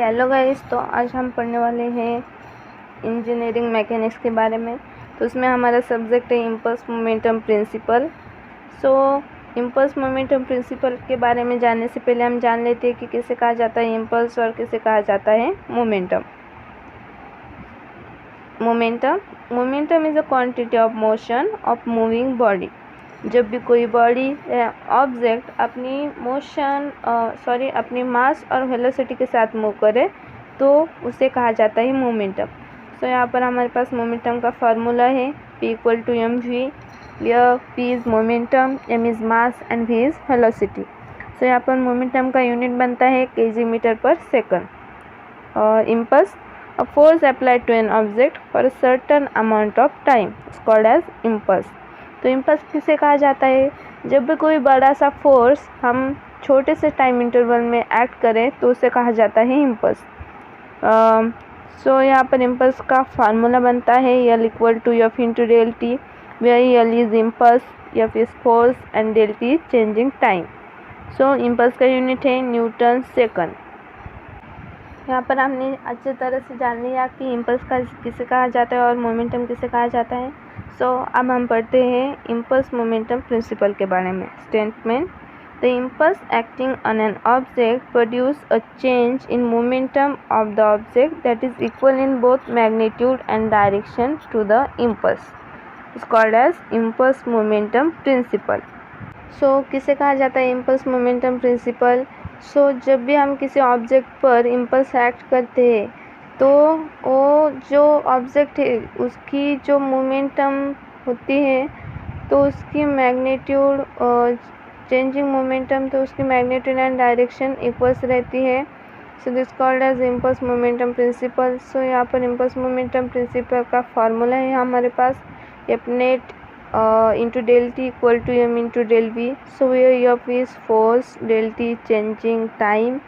Hello guys, तो आज हम पढ़ने वाले हैं इंजीनियरिंग मैकेनिक्स के बारे में। तो उसमें हमारा सब्जेक्ट है impulse momentum principle. So impulse momentum principle के बारे में जानने से पहले हम जान लेते हैं कि किसे कहा जाता है इम्पल्स और किसे कहा जाता है momentum. Momentum is a quantity of motion of moving body. जब भी कोई बॉडी या ऑब्जेक्ट अपनी मास और वेलोसिटी के साथ मूव करे तो उसे कहा जाता है मोमेंटम। सो यहाँ पर हमारे पास मोमेंटम का फार्मूला है P=mv, where P is momentum, m is mass and v is velocity. So यहाँ पर मोमेंटम का यूनिट बनता है kg/s। और impulse, a force applied to an object for a certain amount of time is called as impulse। तो impulse किसे कहा जाता है? जब भी कोई बड़ा सा फोर्स हम छोटे से टाइम इंटरवल में एक्ट करें तो उसे कहा जाता है इम्पल्स। सो यहाँ पर इम्पल्स का फार्मूला बनता है L=F × del t, where L is impulse, F is force and del t is changing time. So impulse का यूनिट है न्यूटन सेकंड। यहाँ पर हमने अच्छी तरह से जान लिया कि इम्पल्स का किसे कहा जाता है और मोमेंटम किसे कहा जाता है। सो अब हम पढ़ते हैं इम्पल्स मोमेंटम प्रिंसिपल के बारे में। Statement: the impulse acting on an object produce a change in momentum of the object that is equal in both magnitude and direction to the impulse is called as impulse momentum principle. So किसे कहा जाता है impulse momentum principle? सो जब भी हम किसी object पर impulse act करते हैं तो वो जो ऑब्जेक्ट है उसकी जो मोमेंटम होती है तो उसकी मैग्नीट्यूड चेंजिंग मोमेंटम, तो उसकी मैग्नीट्यूड एंड डायरेक्शन इक्वल्स रहती है। So this called as impulse momentum principle. So यहाँ पर इम्पल्स मोमेंटम प्रिंसिपल का फार्मूला है हमारे पास F net into del t equal to m into del v. So where F is force, del t is changing time,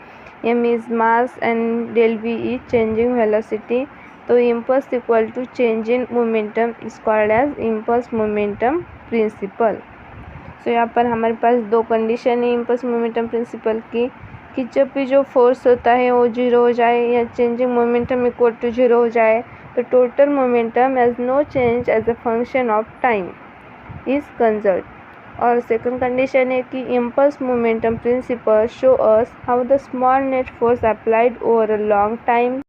m is mass and del v is changing velocity. तो impulse equal to change in momentum is called as impulse momentum principle. So यहाँ पर हमारे पास दो condition है impulse momentum principle की कि जब भी जो फोर्स होता है वो जीरो हो जाए या changing momentum equal to zero हो जाए तो total momentum has no change as a function of time is conserve. और सेकंड कंडीशन है कि impulse momentum principle show us how the small net force applied over a long time.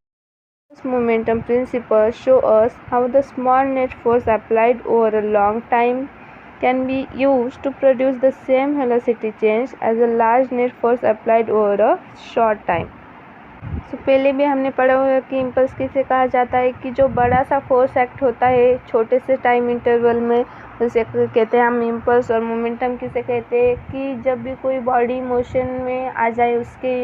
Momentum principle show us how the small net force applied over a long time can be used to produce the same velocity change as a large net force applied over a short time। तो पहले भी हमने पढ़ा हुआ है कि impulse किसे कहा जाता है कि जो बड़ा सा फोर्स एक्ट होता है छोटे से टाइम इंटरवल में, उसे कहते हैं हम इम्पल्स। और मोमेंटम किसे कहते हैं कि जब भी कोई बॉडी मोशन में आ जाए उसके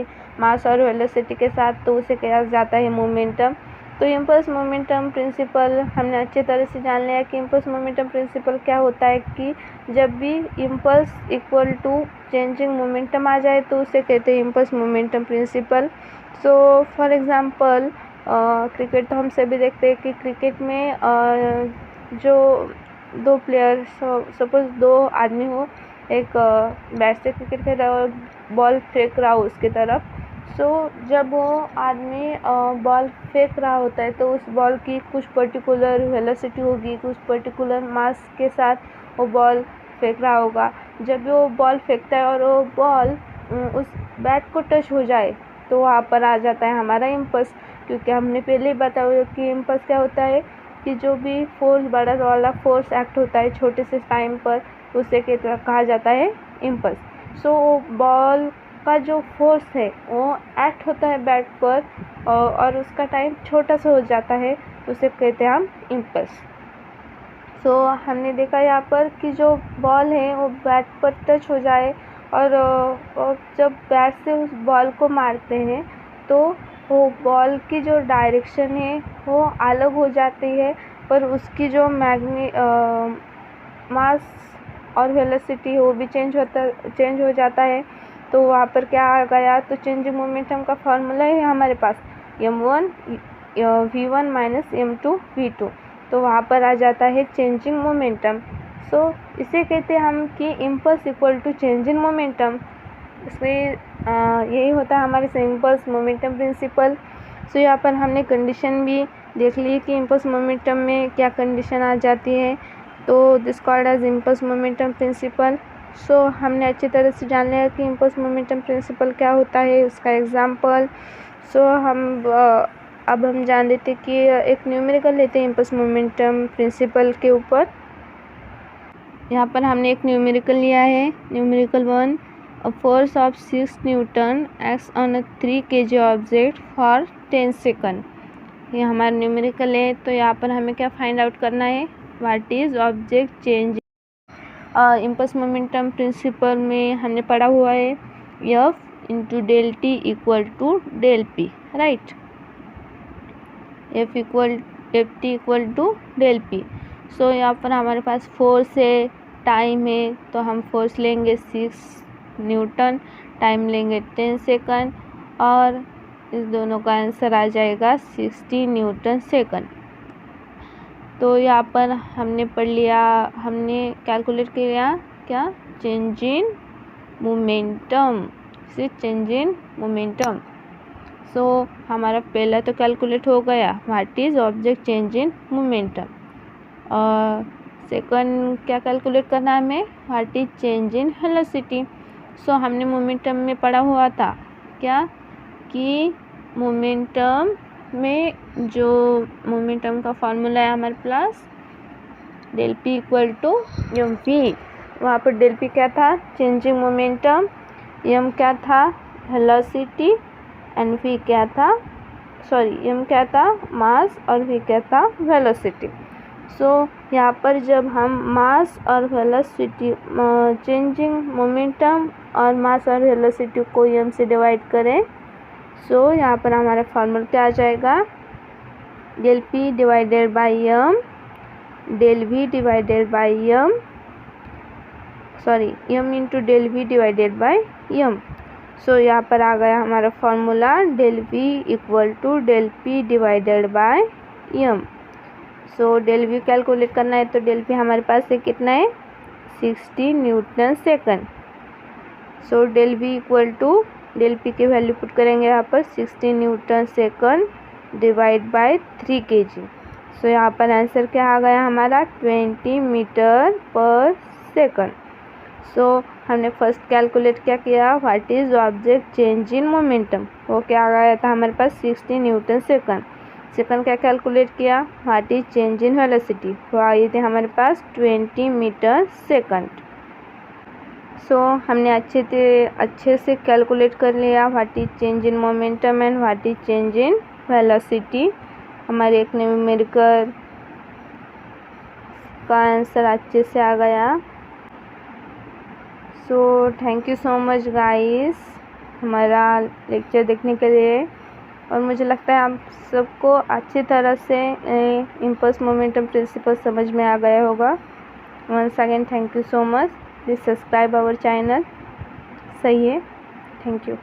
मास और वेलोसिटी के साथ तो उसे कहा जाता है मोमेंटम। तो इम्पल्स मोमेंटम प्रिंसिपल हमने अच्छी तरह से जान लिया कि इम्पल्स मोमेंटम प्रिंसिपल क्या होता है कि जब भी impulse equal to changing momentum आ जाए तो उसे कहते हैं impulse momentum principle. So for example cricket तो हम सभी देखते हैं कि क्रिकेट में जो दो प्लेयर, सपोज दो आदमी हो, एक बैट से क्रिकेट खेल रहा है और बॉल फेंक रहा हो उसकी तरफ। सो जब वो आदमी बॉल फेंक रहा होता है तो उस बॉल की कुछ पर्टिकुलर वेलोसिटी होगी, कुछ पर्टिकुलर मास के साथ वो बॉल फेंक रहा होगा। जब भी वो बॉल फेंकता है और वो बॉल उस बैट को टच हो जाए तो वहाँ पर आ जाता है हमारा इम्पल्स। क्योंकि हमने पहले ही बताया कि इम्पल्स क्या होता है कि जो भी फोर्स, बड़ा वाला फोर्स एक्ट होता है छोटे से टाइम पर उसे कहा जाता है इम्पल्स। सो बॉल का जो फोर्स है वो एक्ट होता है बैट पर और उसका टाइम छोटा सा हो जाता है, उसे कहते हैं हम इम्पल्स। सो हमने देखा यहाँ पर कि जो बॉल है वो बैट पर टच हो जाए और जब बैट से उस बॉल को मारते हैं तो वो बॉल की जो डायरेक्शन है वो अलग हो जाती है, पर उसकी जो मास और वेलोसिटी वो भी चेंज हो जाता है। तो वहाँ पर क्या आ गया, तो चेंजिंग मोमेंटम का फार्मूला है हमारे पास m1 v1 minus m2 v2। तो वहाँ पर आ जाता है चेंजिंग मोमेंटम। सो इसे कहते हैं हम कि impulse equal to change in momentum. इसलिए यही होता है हमारे इम्पल्स मोमेंटम प्रिंसिपल। सो यहाँ पर हमने कंडीशन भी देख ली कि इम्पल्स मोमेंटम में क्या कंडीशन आ जाती है, तो this called as impulse momentum principle. So हमने अच्छी तरह से जान लिया कि इम्पल्स मोमेंटम प्रिंसिपल क्या होता है, उसका एग्जाम्पल। सो अब हम जान लेते कि एक न्यूमेरिकल लेते हैं इम्पल्स मोमेंटम प्रिंसिपल के ऊपर। यहाँ पर हमने एक न्यूमेरिकल लिया है, numerical 1, a force of 6 Newton acts on a 3 kg object for 10 second. ये हमारा न्यूमेरिकल है। तो यहाँ पर हमें क्या फाइंड आउट करना है, what is object change. Impulse momentum principle में हमने पढ़ा हुआ है F into del T equal to del P, right. F T equal to del P. So यहाँ पर हमारे पास फोर्स है, टाइम है, तो हम फोर्स लेंगे 6 न्यूटन, टाइम लेंगे 10 सेकंड, और इस दोनों का आंसर आ जाएगा 60 न्यूटन सेकंड। तो यहाँ पर हमने पढ़ लिया, हमने कैलकुलेट किया क्या, change in momentum, change in momentum. So हमारा पहला तो कैलकुलेट हो गया, what is object change in momentum. और सेकंड क्या कैलकुलेट करना है हमें, what is change in velocity. So हमने मोमेंटम में पढ़ा हुआ था क्या, कि मोमेंटम में जो मोमेंटम का फॉर्मूला है हमारे पास del P equal to M P. वहाँ पर डेल पी क्या था, चेंजिंग मोमेंटम, एम क्या था वेलोसिटी, एंड वी क्या था, सॉरी एम क्या था मास, और वी क्या था वेलोसिटी। सो यहाँ पर जब हम मास और वेलोसिटी, चेंजिंग मोमेंटम और मास और वेलोसिटी को एम से डिवाइड करें, सो यहाँ पर हमारा फॉर्मूला क्या आ जाएगा, del P divided by M, del V divided by M, sorry M into del V divided by M. So यहाँ पर आ गया हमारा formula del we equal to del P divided by M. So del V calculate करना है, तो del P हमारे पास है कितना है, 60 newton second. So del we equal to del p की वैल्यू पुट करेंगे यहाँ पर 60 newton second divide by 3 kg। So यहाँ पर आंसर क्या आ गया हमारा, 20 मीटर पर सेकंड। सो हमने फर्स्ट कैलकुलेट क्या किया, what is object change in momentum, वो क्या आ गया था हमारे पास 60 न्यूटन सेकंड। सेकंड क्या कैलकुलेट किया, what is change in velocity, वो आई थी हमारे पास 20 मीटर सेकंड। सो हमने अच्छे से कैलकुलेट कर लिया what is change in momentum and what is change in velocity. हमारे एक न्यूमेरिकल का आंसर अच्छे से आ गया। So thank you so much guys हमारा लेक्चर देखने के लिए, और मुझे लगता है आप सबको अच्छी तरह से इम्पल्स मोमेंटम प्रिंसिपल समझ में आ गया होगा। Once again thank you so much, please subscribe our channel. सही है, थैंक यू।